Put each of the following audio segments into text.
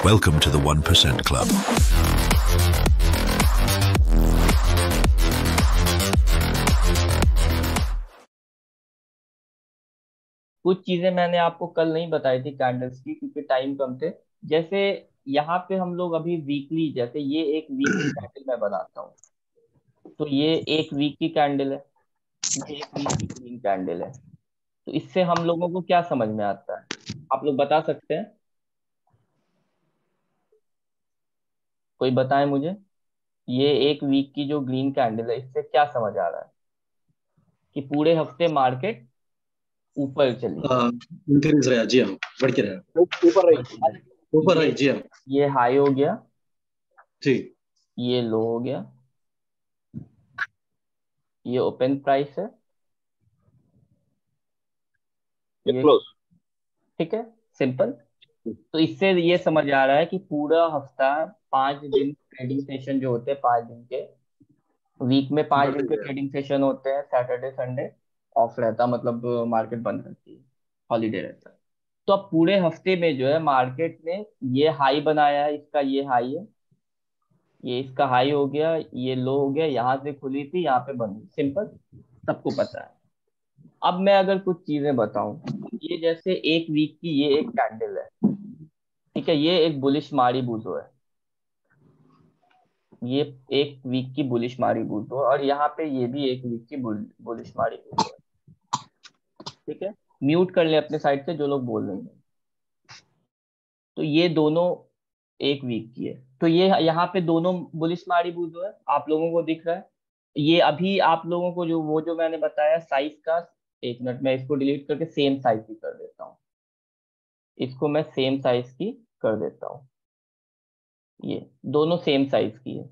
Welcome to the 1% Club. कुछ चीजें मैंने आपको कल नहीं बताई थी कैंडल्स की, क्योंकि टाइम कम थे। जैसे यहाँ पे हम लोग अभी वीकली, जैसे ये एक वीक की कैंडल मैं बनाता हूँ, तो ये एक वीक की कैंडल है, ये एक वीक की ग्रीन कैंडल है। तो इससे हम लोगों को क्या समझ में आता है, आप लोग बता सकते हैं? कोई बताए मुझे, ये एक वीक की जो ग्रीन कैंडल है, इससे क्या समझ आ रहा है कि पूरे हफ्ते मार्केट ऊपर चली। इंक्रीज रहा, जी हाँ, बढ़ के रहा, ऊपर रही। ऊपर ये रही, जी हाँ ये हाई हो गया, जी। ये लो हो गया, ये ओपन प्राइस है, ये ये क्लोज। ठीक है, सिंपल। तो इससे ये समझ आ रहा है कि पूरा हफ्ता 5 दिन ट्रेडिंग सेशन जो होते हैं, 5 दिन के वीक में, 5 दिन के बढ़िया। ट्रेडिंग सेशन होते हैं, सैटरडे संडे ऑफ रहता, मतलब मार्केट बंद रहती है, हॉलीडे रहता है। तो अब पूरे हफ्ते में जो है मार्केट ने ये हाई बनाया है, इसका ये हाई है, ये इसका हाई हो गया, ये लो हो गया, यहाँ से खुली थी, यहाँ पे बंद हुई, सिंपल, सबको पता है। अब मैं अगर कुछ चीजें बताऊं, ये जैसे एक वीक की ये एक कैंडल है, ठीक है, ये एक बुलिश मारी बूजो है, ये एक वीक की बुलिश मारी बूजो है, और यहाँ पे ये भी एक वीक की बुलिश मारी बूजो है, ठीक है। म्यूट कर ले अपने साइड से जो लोग बोल रहे हैं। तो ये दोनों एक वीक की है, तो ये यहाँ पे दोनों बुलिश मारी बूजो है, आप लोगों को दिख रहा है। ये अभी आप लोगों को जो वो जो मैंने बताया साइज का, एक मिनट मैं इसको डिलीट करके सेम साइज की कर देता हूँ, इसको मैं सेम साइज की कर देता हूँ, ये दोनों सेम साइज की है।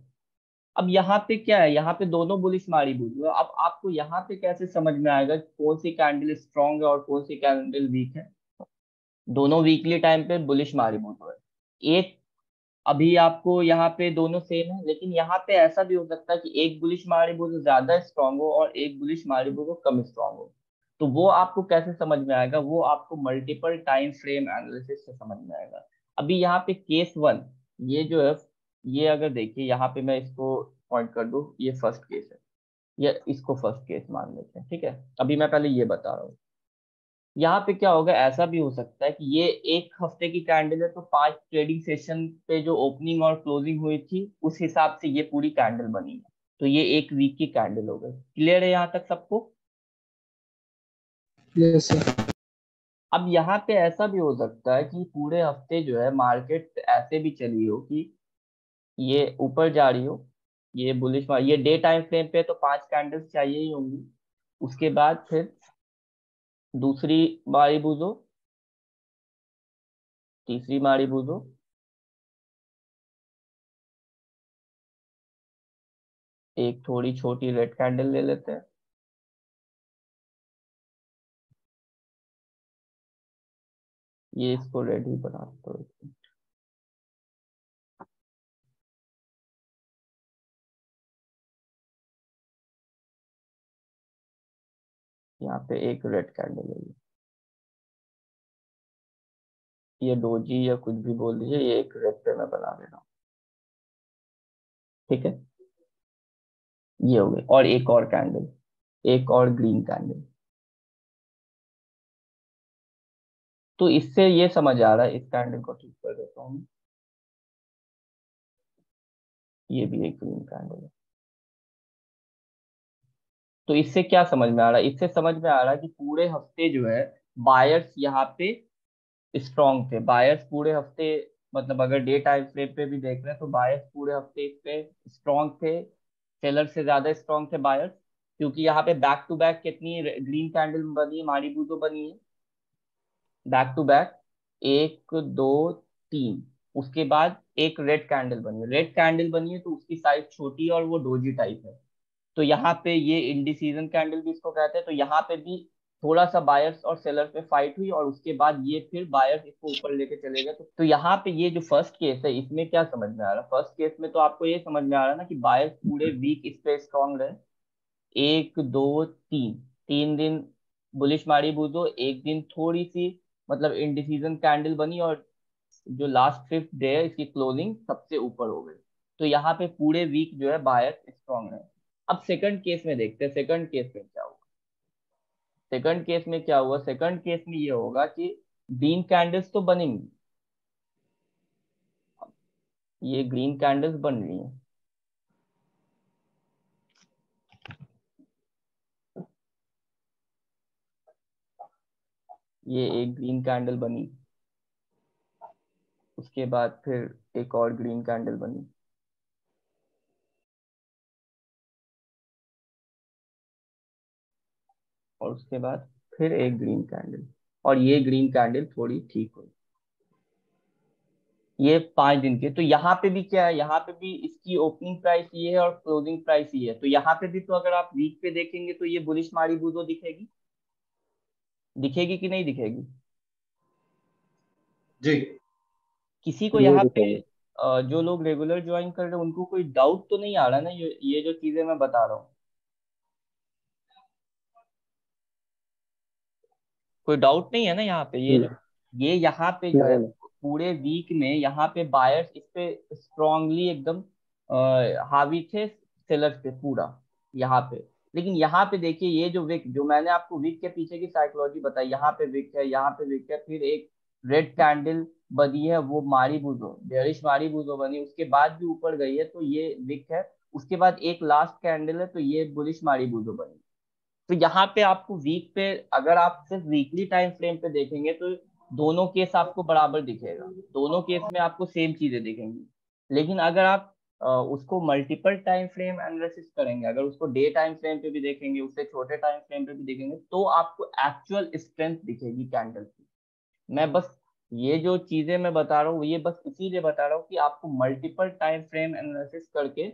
अब यहाँ पे क्या है, यहाँ पे दोनों बुलिश मारी बुली है। अब आपको यहाँ पे कैसे समझ में आएगा कि कौन सी कैंडल स्ट्रांग है और कौन सी कैंडल वीक है? दोनों वीकली टाइम पे बुलिश मारी बुली है, एक, अभी आपको यहाँ पे दोनों सेम है, लेकिन यहाँ पे ऐसा भी हो सकता है कि एक बुलिश मारी बुली ज्यादा स्ट्रांग हो और एक बुलिश मारी बुली कम स्ट्रांग हो। तो वो आपको कैसे समझ में आएगा? वो आपको मल्टीपल टाइम फ्रेम एनालिसिस से समझ में आएगा। अभी यहाँ पे केस वन, ये जो है, ये अगर देखिए यहाँ पे मैं इसको पॉइंट कर दूं, ये फर्स्ट केस है, या इसको फर्स्ट केस मान लेते हैं, ठीक है। अभी मैं पहले ये बता रहा हूँ, यहाँ पे क्या होगा, ऐसा भी हो सकता है कि ये एक हफ्ते की कैंडल है, तो 5 ट्रेडिंग सेशन पे जो ओपनिंग और क्लोजिंग हुई थी उस हिसाब से ये पूरी कैंडल बनी है, तो ये एक वीक की कैंडल हो गई। क्लियर है यहाँ तक सबको? Yes sir. अब यहाँ पे ऐसा भी हो सकता है कि पूरे हफ्ते जो है मार्केट ऐसे भी चली हो कि ये ऊपर जा रही हो, ये बुलिश मार, ये डे टाइम फ्रेम पे तो 5 कैंडल्स चाहिए ही होंगी, उसके बाद फिर दूसरी बारी बूझो, तीसरी बारी बूझो, एक थोड़ी छोटी रेड कैंडल ले लेते हैं, ये इसको रेड ही बना दो, यहाँ पे एक रेड कैंडल है, ये डोजी या कुछ भी बोल दीजिए, ये एक रेड पे मैं बना दे रहा हूँ, ठीक है। ये हो गई, और एक और कैंडल, एक और ग्रीन कैंडल। तो इससे ये समझ आ रहा है, इस कैंडल को ठीक कर देता हूँ, ये भी एक ग्रीन कैंडल है। तो इससे क्या समझ में आ रहा है? इससे समझ में आ रहा है कि पूरे हफ्ते जो है बायर्स यहाँ पे स्ट्रांग थे, बायर्स पूरे हफ्ते, मतलब अगर डे टाइम फ्रेम पे भी देख रहे हैं तो बायर्स पूरे हफ्ते इस पे स्ट्रांग थे, सेलर से ज्यादा स्ट्रांग थे बायर्स, क्योंकि यहाँ पे बैक टू बैक कितनी ग्रीन कैंडल बनी है, मारी बूजो बनी है, बैक टू बैक, एक, दो, तीन, उसके बाद एक रेड कैंडल बनी है, रेड कैंडल बनी है तो उसकी साइज छोटी है और वो डोजी टाइप है। तो यहाँ पे ये इंडिसीजन कैंडल भी इसको कहते हैं, तो यहाँ पे भी थोड़ा सा बायर्स और सेलर पे फाइट हुई, और उसके बाद ये फिर बायर्स इसको ऊपर लेके चले गए। तो यहाँ पे ये जो फर्स्ट केस है, इसमें क्या समझ में आ रहा है? फर्स्ट केस में तो आपको ये समझ में आ रहा है ना कि बायर्स पूरे वीक इस पे स्ट्रांग रहे, एक, दो, तीन, 3 दिन बुलिश मारी बूजो, एक दिन थोड़ी सी मतलब इनडिसीजन कैंडल बनी, और जो लास्ट 5th डे है इसकी क्लोजिंग सबसे ऊपर हो गई, तो यहाँ पे पूरे वीक जो है बायर्स स्ट्रॉन्ग है। अब सेकंड केस में देखते हैं, सेकंड केस में क्या हुआ। सेकंड केस में क्या हुआ, सेकंड केस में ये होगा कि ग्रीन कैंडल्स तो बनेंगी, ये ग्रीन कैंडल्स बन रही हैं, ये एक ग्रीन कैंडल बनी, उसके बाद फिर एक और ग्रीन कैंडल बनी, और उसके बाद फिर एक ग्रीन कैंडल, और ये ग्रीन कैंडल थोड़ी ठीक हुई। ये 5 दिन के, तो यहाँ पे भी क्या है, यहाँ पे भी इसकी ओपनिंग प्राइस ये है और क्लोजिंग प्राइस ये है, तो यहाँ पे भी तो अगर आप वीक पे देखेंगे तो ये बुलिश मारीबूजो दिखेगी, दिखेगी कि नहीं दिखेगी? जी किसी को यहाँ पे जो लोग रेगुलर ज्वाइन कर रहे हैं उनको कोई डाउट तो नहीं आ रहा ना, ये जो चीजें मैं बता रहा हूँ, कोई डाउट नहीं है ना यहाँ पे? ये यहाँ पे जो है पूरे वीक में यहाँ पे बायर्स इस पे स्ट्रांगली एकदम हावी थे सेलर्स पे पूरा यहाँ पे। लेकिन यहाँ पे देखिए ये जो विक, जो मैंने आपको विक के पीछे की साइकोलॉजी बताई, यहाँ पे विक है, यहाँ पे विक है, फिर एक रेड कैंडल बनी है वो मारी बुजो, बेरिश मारी बुजो बनी, उसके बाद भी ऊपर गई है तो ये विक है, उसके बाद एक लास्ट कैंडल है तो ये बुलिश मारी बुजो बनी। तो यहाँ पे आपको वीक पे, अगर आप सिर्फ वीकली टाइम फ्रेम पे देखेंगे तो दोनों केस आपको बराबर दिखेगा, दोनों केस में आपको सेम चीजें दिखेंगी। लेकिन अगर आप उसको मल्टीपल टाइम फ्रेम एनालिसिस करेंगे, अगर उसको डे टाइम फ्रेम पे भी देखेंगे, उससे छोटे टाइम फ्रेम पे भी देखेंगे, तो आपको एक्चुअल स्ट्रेंथ दिखेगी कैंडल की। मैं बस ये जो चीजें मैं बता रहा हूँ ये बस इसीलिए बता रहा हूँ कि आपको मल्टीपल टाइम फ्रेम एनालिसिस करके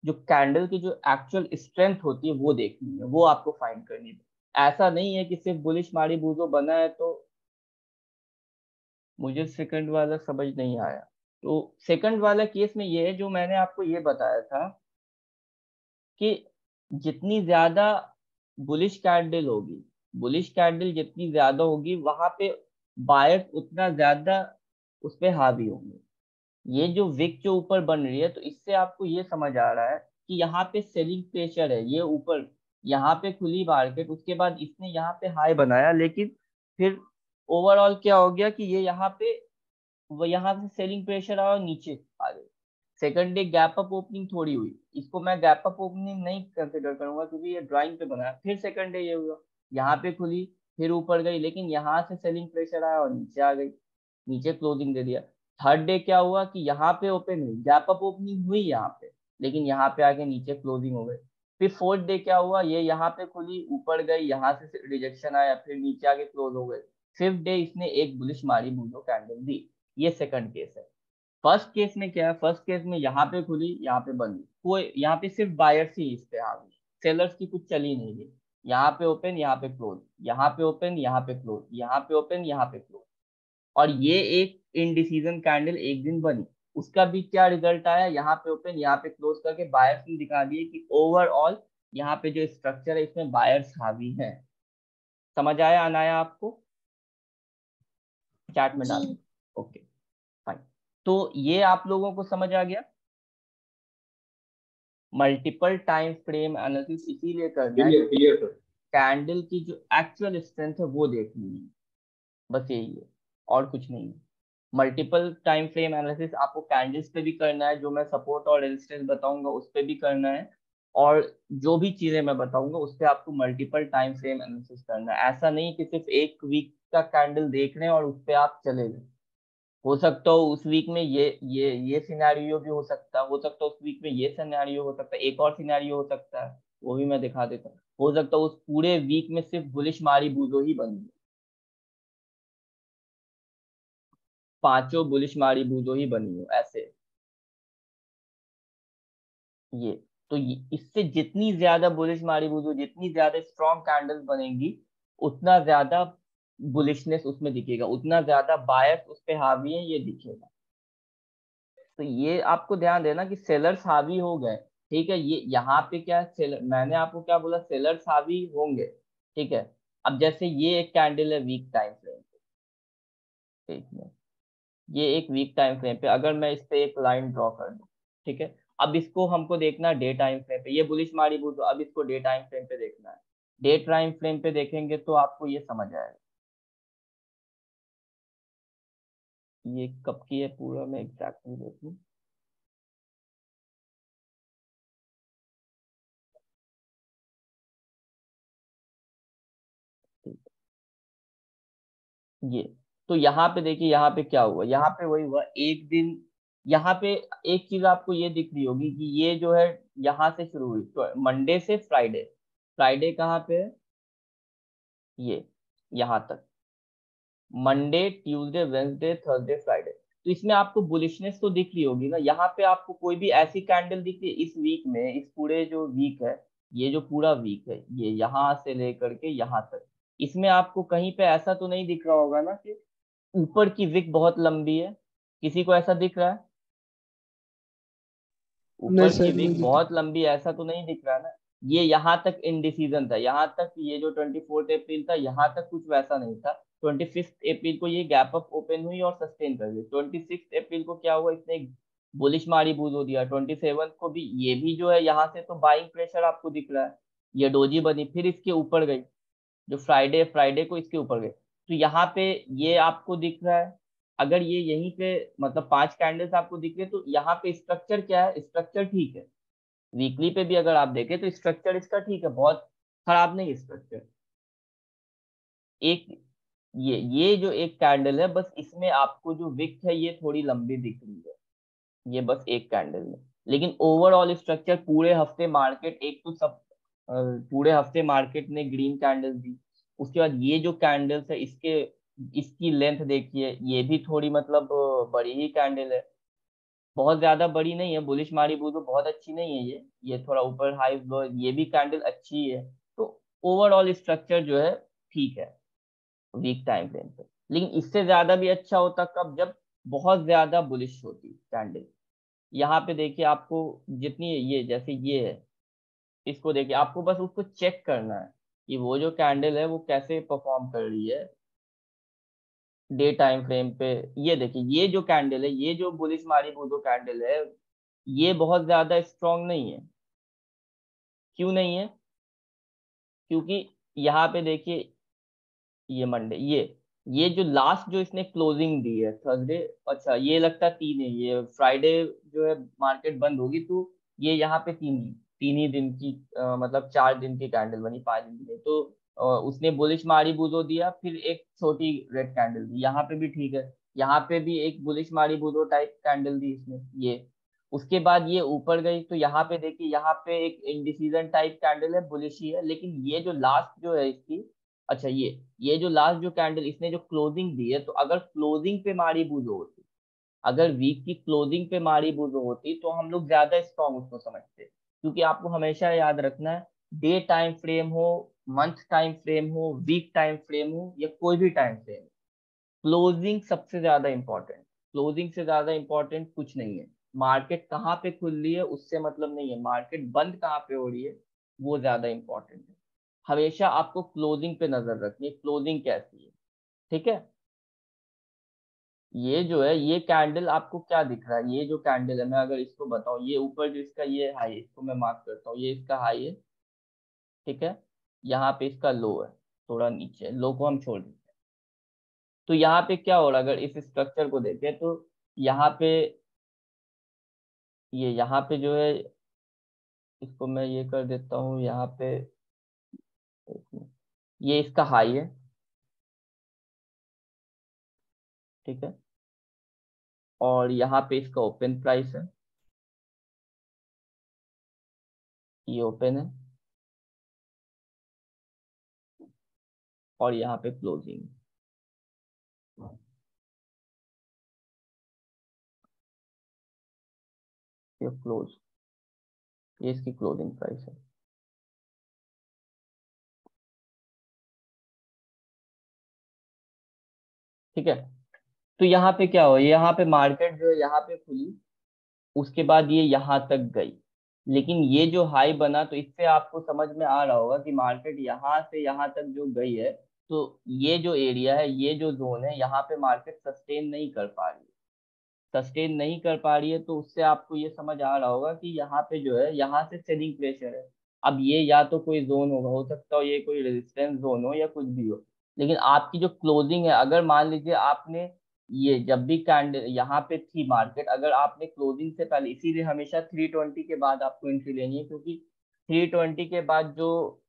जो कैंडल की जो एक्चुअल स्ट्रेंथ होती है वो देखनी है, वो आपको फाइंड करनी है। ऐसा नहीं है कि सिर्फ बुलिश मारी बूजो बना है तो। मुझे सेकंड वाला समझ नहीं आया। तो सेकंड वाला केस में ये है जो मैंने आपको ये बताया था कि जितनी ज्यादा बुलिश कैंडल होगी, बुलिश कैंडल जितनी ज्यादा होगी वहां पे बायर्स उतना ज्यादा उस पे हावी होंगे। ये जो विक जो ऊपर बन रही है तो इससे आपको ये समझ आ रहा है कि यहाँ पे सेलिंग प्रेशर है, ये ऊपर यहाँ पे खुली मार्केट, उसके बाद इसने यहाँ पे हाई बनाया, लेकिन फिर ओवरऑल क्या हो गया कि ये यहाँ पे, वो यहाँ से सेलिंग प्रेशर आया और नीचे आ गई। Second day gap up opening थोड़ी हुई, इसको मैं गैप अप ओपनिंग नहीं कंसिडर करूंगा क्योंकि ये ड्राइंग पे बना है। फिर सेकंड डे ये हुआ, यहाँ पे खुली, फिर ऊपर गई, लेकिन यहाँ से सेलिंग प्रेशर आया और नीचे आ गई, नीचे क्लोजिंग दे दिया। थर्ड डे क्या हुआ कि यहाँ पे ओपन हुई, गैप अप ओपनिंग हुई यहाँ पे, लेकिन यहाँ पे आके नीचे क्लोजिंग हो गई। फिर फोर्थ डे क्या हुआ, ये यहाँ पे खुली, ऊपर गई, यहाँ से रिजेक्शन आया, फिर नीचे आके क्लोज हो गई। फिफ्थ डे इसने एक बुलिश मारी बूझो कैंडल दी। ये सेकंड केस है। फर्स्ट केस में क्या है, फर्स्ट केस में यहाँ पे खुली, यहाँ पे बंद, कोई यहाँ पे सिर्फ बायर्स ही इस पे आ गई, सेलर्स की कुछ चली नहीं गई। यहाँ पे ओपन, यहाँ पे क्लोज, यहाँ पे ओपन, यहाँ पे क्लोज, यहाँ पे ओपन, यहाँ पे क्लोज, और ये एक इनडिसीजन कैंडल एक दिन बनी। उसका भी क्या रिजल्ट आया, यहाँ पे ओपन, यहाँ पे क्लोज करके बायर्स ने दिखा दिए कि ओवरऑल यहाँ पे जो स्ट्रक्चर है इसमें बायर्स हावी है। समझ आया अनाया आपको? चैट में डाल, ओके फाइन। तो ये आप लोगों को समझ आ गया। मल्टीपल टाइम फ्रेम एनालिसिस इसीलिए करना है, क्लियर सर। कैंडल की जो एक्चुअल स्ट्रेंथ है वो देखनी है, बस यही है और कुछ नहीं है। मल्टीपल टाइम फ्रेम एनालिसिस आपको कैंडल्स पे भी करना है, जो मैं सपोर्ट और रेजिस्टेंस बताऊंगा उस पे भी करना है, और जो भी चीजें मैं बताऊंगा उस पे आपको मल्टीपल टाइम फ्रेम एनालिसिस करना है। ऐसा नहीं कि सिर्फ एक वीक का कैंडल देख रहे हैं और उस पे आप चले गए। हो सकता हो उस वीक में ये सिनेरियो भी हो सकता है उस वीक में ये सिनेरियो हो सकता है, एक और सिनेरियो हो सकता है, वो भी मैं दिखा देता हूँ। हो सकता है उस पूरे वीक में सिर्फ बुलिश मारी बूजो ही बनी है, पांचों बुलिश मारी बूजो ही बनी हो ऐसे। ये तो इससे जितनी ज्यादा बुलिश मारी बूजो, जितनी ज्यादा स्ट्रॉन्ग कैंडल्स बनेंगी, उतना ज्यादा बुलिशनेस उसमें दिखेगा, उतना ज्यादा बायस उस पे हावी है ये दिखेगा। तो ये आपको ध्यान देना कि सेलर्स हावी हो गए, ठीक है। ये यहाँ पे क्या सेलर, मैंने आपको क्या बोला, सेलर्स हावी होंगे, ठीक है। अब जैसे ये एक कैंडल है वीक टाइम फ्रेम, ठीक है, ये एक वीक टाइम फ्रेम पे अगर मैं इस पे एक लाइन ड्रॉ कर दूं, ठीक है, अब इसको हमको देखना डे टाइम फ्रेम पे, ये बुलिश मारी बुल, तो अब इसको डे टाइम फ्रेम पे देखना है। डे टाइम फ्रेम पे देखेंगे तो आपको ये समझ आएगा। ये कब की है पूरा मैं एग्जैक्टली देखूं। ये तो यहाँ पे देखिए, यहाँ पे क्या हुआ, यहाँ पे वही हुआ एक दिन। यहाँ पे एक चीज आपको ये दिख रही होगी कि ये जो है यहाँ से शुरू हुई, तो मंडे से फ्राइडे, फ्राइडे कहाँ पे है, ये यहाँ तक, Monday Tuesday Wednesday Thursday Friday. तो इसमें आपको बुलिशनेस तो दिख रही होगी ना। यहाँ पे आपको कोई भी ऐसी कैंडल दिख रही है इस वीक में, इस पूरे जो वीक है, ये जो पूरा वीक है, ये यहाँ से लेकर के यहाँ तक, इसमें आपको कहीं पे ऐसा तो नहीं दिख रहा होगा ना कि ऊपर की विक बहुत लंबी है। किसी को ऐसा दिख रहा है नहीं ऊपर की सर, नहीं विक दिखा। बहुत लंबी है, ऐसा तो नहीं दिख रहा ना। ये यहाँ तक इनडिसीजन था, यहाँ तक ये जो 24 अप्रैल था यहाँ तक कुछ वैसा नहीं था। 25 अप्रैल को ये गैप अप ओपन हुई और सस्टेन कर गई। 26 अप्रैल को क्या हुआ, इसने बुलिश मारी बूजो दिया। 27 को भी ये भी जो है यहाँ से तो बाइंग प्रेशर आपको दिख रहा है, ये डोजी बनी फिर इसके ऊपर गई, जो फ्राइडे फ्राइडे को इसके ऊपर गए। तो यहाँ पे ये आपको दिख रहा है, अगर ये यहीं पे मतलब 5 कैंडल्स आपको दिख रहे तो यहाँ पे स्ट्रक्चर क्या है, स्ट्रक्चर ठीक है। वीकली पे भी अगर आप देखें तो स्ट्रक्चर इसका ठीक है, बहुत खराब नहीं स्ट्रक्चर। एक ये जो एक कैंडल है बस इसमें आपको जो विक है ये थोड़ी लंबी दिख रही है, ये बस एक कैंडल में। लेकिन ओवरऑल स्ट्रक्चर पूरे हफ्ते मार्केट, एक तो सब पूरे हफ्ते मार्केट ने ग्रीन कैंडल दी। उसके बाद ये जो कैंडल्स है इसके, इसकी लेंथ देखिए, ये भी थोड़ी मतलब बड़ी ही कैंडल है, बहुत ज्यादा बड़ी नहीं है। बुलिश मारी बुजो बहुत अच्छी नहीं है ये थोड़ा ऊपर हाई लो, ये भी कैंडल अच्छी है। तो ओवरऑल स्ट्रक्चर जो है ठीक है वीक टाइम फ्रेम पे। लेकिन इससे ज्यादा भी अच्छा होता कब, जब बहुत ज्यादा बुलिश होती कैंडल। यहाँ पे देखिए आपको जितनी ये जैसे ये है, इसको देखिए, आपको बस उसको चेक करना है कि वो जो कैंडल है वो कैसे परफॉर्म कर रही है डे टाइम फ्रेम पे। ये देखिए ये जो कैंडल है, ये जो बुलिश मारी बुदो कैंडल है, ये बहुत ज्यादा स्ट्रांग नहीं है। क्यों नहीं है, क्योंकि यहाँ पे देखिए ये मंडे, ये जो लास्ट जो इसने क्लोजिंग दी है थर्सडे, अच्छा ये लगता है 3 है, ये फ्राइडे जो है मार्केट बंद होगी तो ये यहाँ पे 3 ही दिन की मतलब 4 दिन की कैंडल बनी, 5 दिन की नहीं। तो उसने बुलिश मारी बुजो दिया, फिर एक छोटी रेड कैंडल दी, यहाँ पे भी ठीक है, यहाँ पे भी एक बुलिश मारी बुजो टाइप कैंडल दी इसने ये। उसके बाद ये ऊपर गई तो यहाँ पे देखिए, यहाँ पे एक इंडिसीजन टाइप कैंडल है, बुलिश ही है, लेकिन ये जो लास्ट जो है इसकी, अच्छा ये जो लास्ट जो कैंडल इसने जो क्लोजिंग दी है, तो अगर क्लोजिंग पे मारी बुजो होती, अगर वीक की क्लोजिंग पे मारी बुजो होती तो हम लोग ज्यादा स्ट्रॉन्ग उसको समझते। क्योंकि आपको हमेशा याद रखना है, डे टाइम फ्रेम हो, मंथ टाइम फ्रेम हो, वीक टाइम फ्रेम हो या कोई भी टाइम फ्रेम, क्लोजिंग सबसे ज्यादा इंपॉर्टेंट। क्लोजिंग से ज्यादा इंपॉर्टेंट कुछ नहीं है। मार्केट कहाँ पे खुल रही है उससे मतलब नहीं है, मार्केट बंद कहाँ पे हो रही है वो ज्यादा इंपॉर्टेंट है। हमेशा आपको क्लोजिंग पे नजर रखनी है, क्लोजिंग कैसी है, ठीक है। ये जो है ये कैंडल आपको क्या दिख रहा है, ये जो कैंडल है मैं अगर इसको बताऊं, ये ऊपर जो इसका ये हाई है, इसको मैं मार्क करता हूँ, ये इसका हाई है, ठीक है, यहाँ पे इसका लो है, थोड़ा नीचे लो को हम छोड़ देते हैं। तो यहाँ पे क्या हो रहा है, अगर इस स्ट्रक्चर को देखें तो यहाँ पे ये यहाँ पे जो है, इसको मैं ये कर देता हूँ यहाँ पे, ये इसका हाई है, ठीक है, और यहाँ पे इसका ओपन प्राइस है, ये ओपन है, और यहाँ पे क्लोजिंग, ये क्लोज, ये इसकी क्लोजिंग प्राइस है, ठीक है। तो यहाँ पे क्या हो, यहाँ पे मार्केट जो है यहाँ पे खुली, उसके बाद ये यहाँ तक गई, लेकिन ये जो हाई बना तो इससे आपको समझ में आ रहा होगा कि मार्केट यहाँ से यहाँ तक जो गई है, तो ये जो एरिया है, ये जो जोन है, यहाँ पे मार्केट सस्टेन नहीं कर पा रही है। सस्टेन नहीं कर पा रही है, तो उससे आपको ये समझ आ रहा होगा कि यहाँ पे जो है यहाँ से सेलिंग प्रेशर है। अब ये या तो कोई जोन होगा, हो सकता हो ये कोई रेजिस्टेंस जोन हो या कुछ भी हो, लेकिन आपकी जो क्लोजिंग है, अगर मान लीजिए आपने ये जब भी कैंडल यहाँ पे थी मार्केट, अगर आपने क्लोजिंग से पहले, इसीलिए हमेशा 320 के बाद आपको एंट्री लेनी है, क्योंकि 320 के बाद जो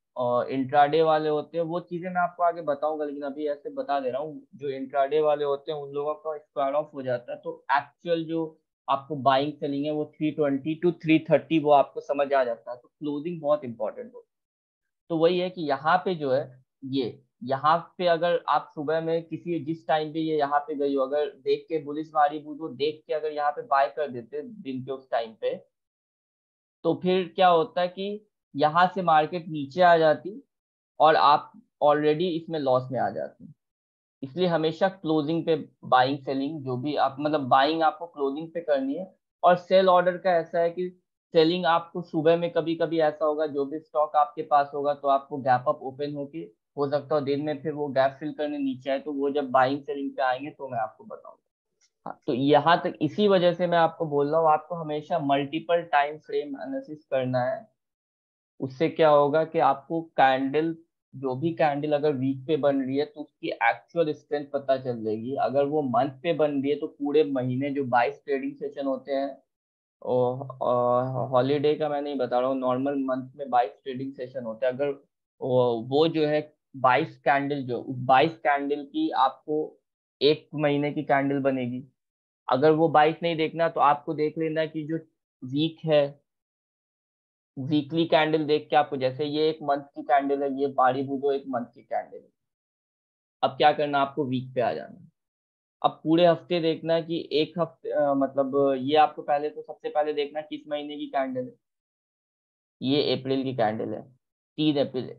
इंट्राडे वाले होते हैं, वो चीजें मैं आपको आगे बताऊंगा, लेकिन अभी ऐसे बता दे रहा हूँ, जो इंट्राडे वाले होते हैं उन लोगों का स्क्वायर ऑफ हो जाता है, तो एक्चुअल जो आपको बाइंग सेलिंग है वो 320 to 330 वो आपको समझ आ जाता है। तो क्लोजिंग बहुत इंपॉर्टेंट हो। तो वही है कि यहाँ पे जो है ये यहाँ पे अगर आप सुबह में किसी जिस टाइम पे ये यहाँ पे गई हो, अगर देख के बुलिश मारी वो देख के अगर यहाँ पे बाय कर देते दिन के उस टाइम पे, तो फिर क्या होता है कि यहाँ से मार्केट नीचे आ जाती और आप ऑलरेडी इसमें लॉस में आ जाते हैं। इसलिए हमेशा क्लोजिंग पे बाइंग सेलिंग जो भी आप मतलब बाइंग आपको क्लोजिंग पे करनी है। और सेल ऑर्डर का ऐसा है कि सेलिंग आपको सुबह में कभी कभी ऐसा होगा, जो भी स्टॉक आपके पास होगा तो आपको गैप अप ओपन होके हो सकता है दिन में फिर वो गैप फिल करने नीचे आए, तो वो जब बाइंग सेलिंग पे आएंगे तो मैं आपको बताऊंगा। हाँ, तो यहाँ तक इसी वजह से मैं आपको बोल रहा हूँ, आपको हमेशा मल्टीपल टाइम फ्रेम एनालिसिस करना है। उससे क्या होगा कि आपको कैंडल, जो भी कैंडल अगर वीक पे बन रही है तो उसकी एक्चुअल स्ट्रेंथ पता चल जाएगी। अगर वो मंथ पे बन रही है तो पूरे महीने जो 22 ट्रेडिंग सेशन होते हैं, और हॉलीडे का मैं नहीं बता रहा हूँ, नॉर्मल मंथ में 22 ट्रेडिंग सेशन होते हैं, अगर वो जो है 22 कैंडल, जो उस 22 कैंडल की आपको एक महीने की कैंडल बनेगी। अगर वो 22 नहीं देखना तो आपको देख लेना कि जो वीक है, वीकली कैंडल देख के आपको, जैसे ये एक मंथ की कैंडल है, ये बारी बुधो एक मंथ की कैंडल है। अब क्या करना, आपको वीक पे आ जाना है। अब पूरे हफ्ते देखना है कि एक हफ्ते मतलब ये आपको पहले तो सबसे पहले देखना है किस महीने की कैंडल है। ये अप्रैल की कैंडल है, 3 अप्रैल।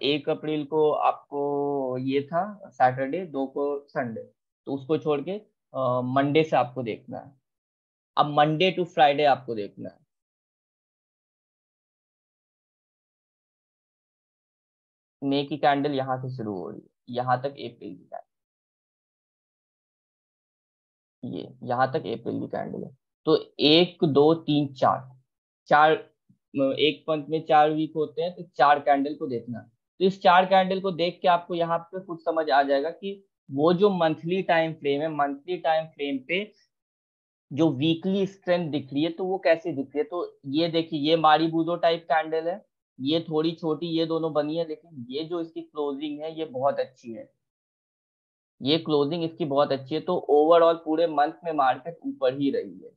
1 अप्रैल को आपको ये था सैटरडे, 2 को संडे, तो उसको छोड़ के मंडे से आपको देखना है। अब मंडे टू फ्राइडे आपको देखना है। मई की कैंडल यहाँ से शुरू हो रही है, यहाँ तक अप्रैल की कैंडल, ये यहाँ तक अप्रैल की कैंडल है। तो 1 2 3 4, चार एक मंथ में 4 वीक होते हैं, तो 4 कैंडल को देखना। तो इस 4 कैंडल को देख के आपको यहाँ पे कुछ समझ आ जाएगा कि वो जो मंथली टाइम फ्रेम है, मंथली टाइम फ्रेम पे जो वीकली स्ट्रेंथ दिख रही है तो वो कैसे दिख रही है। तो ये देखिए, ये मारीबूदो टाइप कैंडल है, ये थोड़ी छोटी, ये दोनों बनी है, लेकिन ये जो इसकी क्लोजिंग है ये बहुत अच्छी है। ये क्लोजिंग इसकी बहुत अच्छी है, तो ओवरऑल पूरे मंथ में मार्केट ऊपर ही रही है।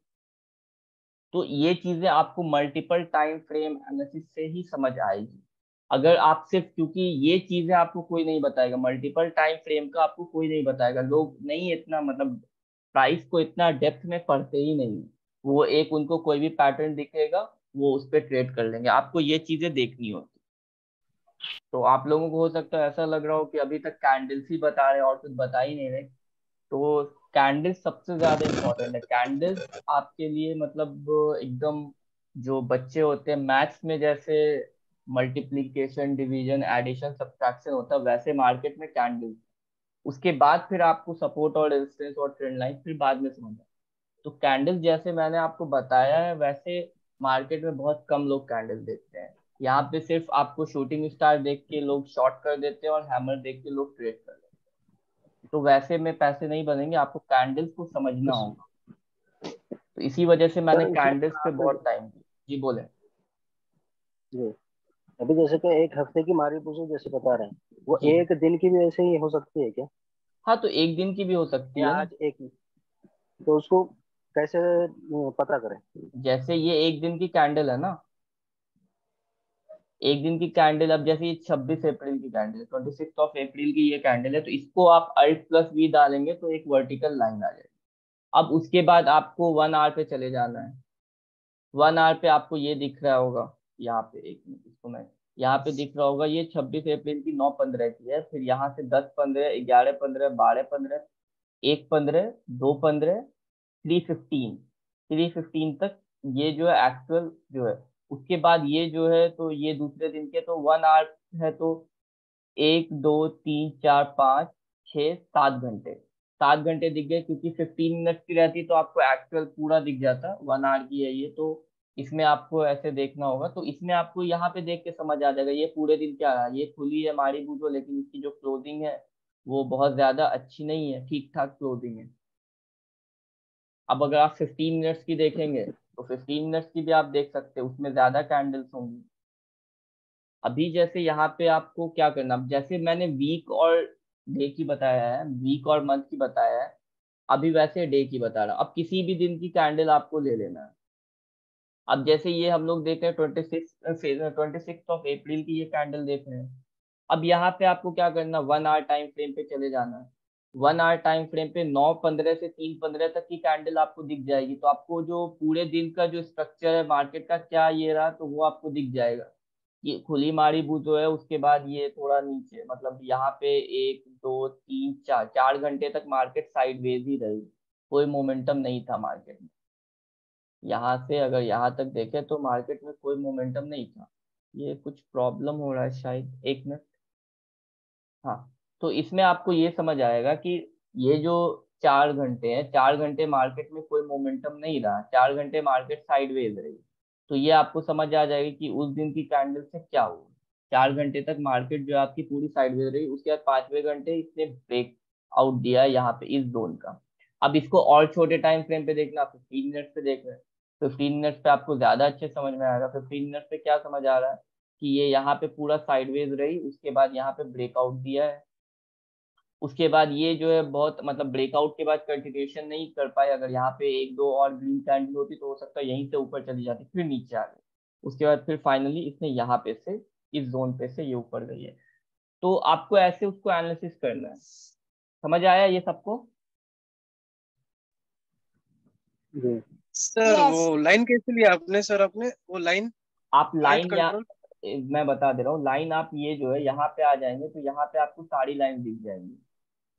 तो ये चीजें आपको मल्टीपल टाइम फ्रेम एनालिसिस से ही समझ आएगी। अगर आप सिर्फ, क्योंकि ये चीजें आपको कोई नहीं बताएगा, मल्टीपल टाइम फ्रेम का आपको कोई नहीं बताएगा, लोग नहीं इतना मतलब प्राइस को इतना डेप्थ में पढ़ते ही नहीं। वो एक उनको कोई भी पैटर्न दिखेगा, वो उस पर ट्रेड कर लेंगे, आपको ये चीजें देखनी होती। तो आप लोगों को हो सकता है ऐसा लग रहा हो कि अभी तक कैंडल्स ही बता रहे हैं और कुछ बता ही नहीं रहे। तो कैंडल्स सबसे ज्यादा इंपॉर्टेंट है। कैंडल्स आपके लिए मतलब एकदम, जो बच्चे होते हैं मैथ्स में जैसे मल्टीप्लिकेशन डिवीजन एडिशन सब्ट्रैक्शन होता है, वैसे मार्केट में कैंडल्स। उसके बाद फिर आपको सपोर्ट और रेजिस्टेंस और ट्रेंड लाइन फिर बाद में समझना। तो कैंडल जैसे मैंने आपको बताया है वैसे मार्केट में बहुत कम लोग कैंडल देखते हैं। यहाँ पे सिर्फ आपको शूटिंग स्टार देख के लोग शॉर्ट कर देते हैं और हैमर देख के लोग ट्रेड कर देते हैं। तो वैसे में पैसे नहीं बनेंगे, आपको कैंडल्स को समझना होगा। तो इसी वजह से मैंने सर इसमें कैंडल्स पे आपने बहुत टाइम दिया। जी बोले। जी अभी जैसे कि एक हफ्ते की मारी पूछो जैसे बता रहे हैं, वो जी एक दिन की भी ऐसे ही हो सकती है क्या? हाँ, तो एक दिन की भी हो सकती या है ना। आज एक, तो उसको कैसे पता करें? जैसे ये एक दिन की कैंडल है ना, एक दिन की कैंडल, अब जैसे ये 26 अप्रैल की कैंडल है, 26 अप्रैल की ये कैंडल है, तो इसको आप अल्ट प्लस वी डालेंगे तो एक वर्टिकल लाइन आ जाएगी। अब उसके बाद आपको 1 आवर पे चले जाना है। 1 आवर पे आपको ये दिख रहा होगा, यहाँ पे एक मिनट, इसको मैं, यहाँ पे दिख रहा होगा ये 26 अप्रैल की 9:15 की है, फिर यहाँ से 10:15, 11:15, 12:15, 1:15, 2:15, 3:15, 3:15 तक ये जो है एक्चुअल जो है। उसके बाद ये जो है, तो ये दूसरे दिन के, तो 1 आवर है, तो 1 2 3 4 5 6 7 घंटे, 7 घंटे दिख गए, क्योंकि 15 मिनट की रहती तो आपको एक्चुअल पूरा दिख जाता, 1 आवर की है ये। तो इसमें आपको ऐसे देखना होगा, तो इसमें आपको यहाँ पे देख के समझ आ जाएगा ये पूरे दिन क्या रहा। ये खुली है मारी बूजो, लेकिन इसकी जो क्लोजिंग है वो बहुत ज्यादा अच्छी नहीं है, ठीक ठाक क्लोजिंग है। अब अगर आप 15 मिनट्स की देखेंगे तो 15 मिनट्स की भी आप देख सकते हैं, उसमें ज्यादा कैंडल्स होंगी। अभी जैसे यहाँ पे आपको क्या करना, अब जैसे मैंने वीक और डे की बताया है, वीक और मंथ की बताया है, अभी वैसे डे की बता रहा हूँ। अब किसी भी दिन की कैंडल आपको ले लेना है। अब जैसे ये हम लोग देख रहे हैं 26 ऑफ अप्रैल की ये कैंडल देख रहे हैं। अब यहाँ पे आपको क्या करना, 1 आवर टाइम फ्रेम पे चले जाना है। 1 आवर टाइम फ्रेम पे 9:15 से 3:15 तक की कैंडल आपको दिख जाएगी। तो आपको जो पूरे दिन का जो स्ट्रक्चर है मार्केट का क्या ये रहा, तो वो आपको दिख जाएगा। ये खुली मारी बुध जो है, उसके बाद ये थोड़ा नीचे, मतलब यहाँ पे 1 2 3 4 4 घंटे तक मार्केट साइडवेज ही रही, कोई मोमेंटम नहीं था मार्केट में। यहाँ से अगर यहाँ तक देखें तो मार्केट में कोई मोमेंटम नहीं था। ये कुछ प्रॉब्लम हो रहा है शायद, 1 मिनट। हाँ, तो इसमें आपको ये समझ आएगा कि ये जो 4 घंटे हैं, 4 घंटे मार्केट में कोई मोमेंटम नहीं रहा, 4 घंटे मार्केट साइडवेज रही। तो ये आपको समझ आ जाएगी कि उस दिन की कैंडल से क्या हुआ। 4 घंटे तक मार्केट जो आपकी पूरी साइडवेज रही, उसके बाद 5वें घंटे इसने ब्रेक आउट दिया यहाँ पे इस जोन का। अब इसको और छोटे टाइम फ्रेम पे देखना, 15 मिनट पे देख रहे हैं। 15 मिनट पे आपको ज्यादा अच्छे समझ में आएगा। 15 मिनट पे क्या समझ आ रहा है कि ये यहाँ पे पूरा साइडवेज रही, उसके बाद यहाँ पे ब्रेकआउट दिया है। उसके बाद ये जो है बहुत, मतलब ब्रेकआउट के बाद कंटिन्यूशन नहीं कर पाए। अगर यहाँ पे 1 2 और ग्रीन कैंडल होती तो हो सकता है यहीं से ऊपर चली जाती, फिर नीचे आ गई। उसके बाद फिर फाइनली इसने यहाँ पे से, इस जोन पे से ये ऊपर गई है। तो आपको ऐसे उसको एनालिसिस करना है। समझ आया ये सबको? जी सर वो लाइन कैसे लिया आपने, सर आपने वो लाइन आप पॉइंट लाइन या कंट्रोल? मैं बता दे रहा हूँ, लाइन आप ये जो है यहाँ पे आ जाएंगे तो यहाँ पे आपको सारी लाइन दिख जाएंगी।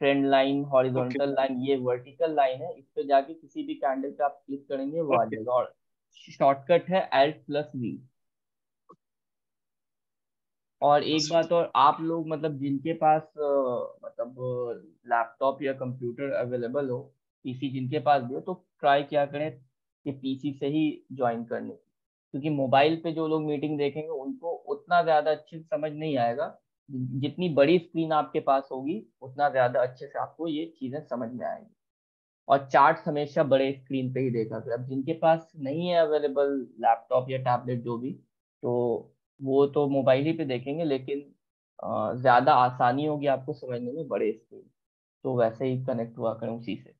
Trend line, okay horizontal line, ये वर्टिकल लाइन है। इस पे जाके किसी भी कैंडल पे आप क्लिक करेंगे वो आ ओके जाएगा। और शॉर्टकट है Alt+V। और एक बात और, आप लोग मतलब जिनके पास मतलब लैपटॉप या कंप्यूटर अवेलेबल हो, पीसी जिनके पास भी हो, तो ट्राई क्या करें कि पीसी से ही ज्वाइन करने की। क्योंकि मोबाइल पे जो लोग मीटिंग देखेंगे उनको उतना ज्यादा अच्छे से समझ नहीं आएगा। जितनी बड़ी स्क्रीन आपके पास होगी उतना ज्यादा अच्छे से आपको ये चीजें समझ में आएंगी। और चार्ट हमेशा बड़े स्क्रीन पे ही देखा करें। अब जिनके पास नहीं है अवेलेबल लैपटॉप या टैबलेट जो भी, तो वो तो मोबाइल ही पे देखेंगे, लेकिन ज्यादा आसानी होगी आपको समझने में बड़े स्क्रीन। तो वैसे ही कनेक्ट हुआ करें उसी से।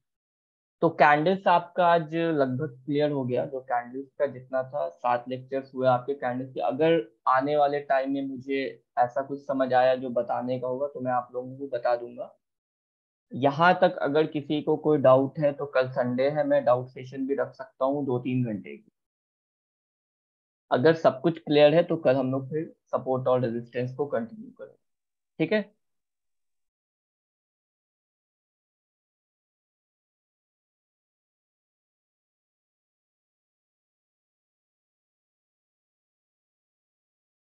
तो कैंडल्स आपका आज लगभग क्लियर हो गया। जो कैंडल्स का जितना था, 7 लेक्चर्स हुए आपके कैंडल्स के। अगर आने वाले टाइम में मुझे ऐसा कुछ समझ आया जो बताने का होगा तो मैं आप लोगों को बता दूंगा। यहाँ तक अगर किसी को कोई डाउट है तो कल संडे है, मैं डाउट सेशन भी रख सकता हूँ 2 3 घंटे की। अगर सब कुछ क्लियर है तो कल हम लोग फिर सपोर्ट और रेजिस्टेंस को कंटिन्यू करें। ठीक है।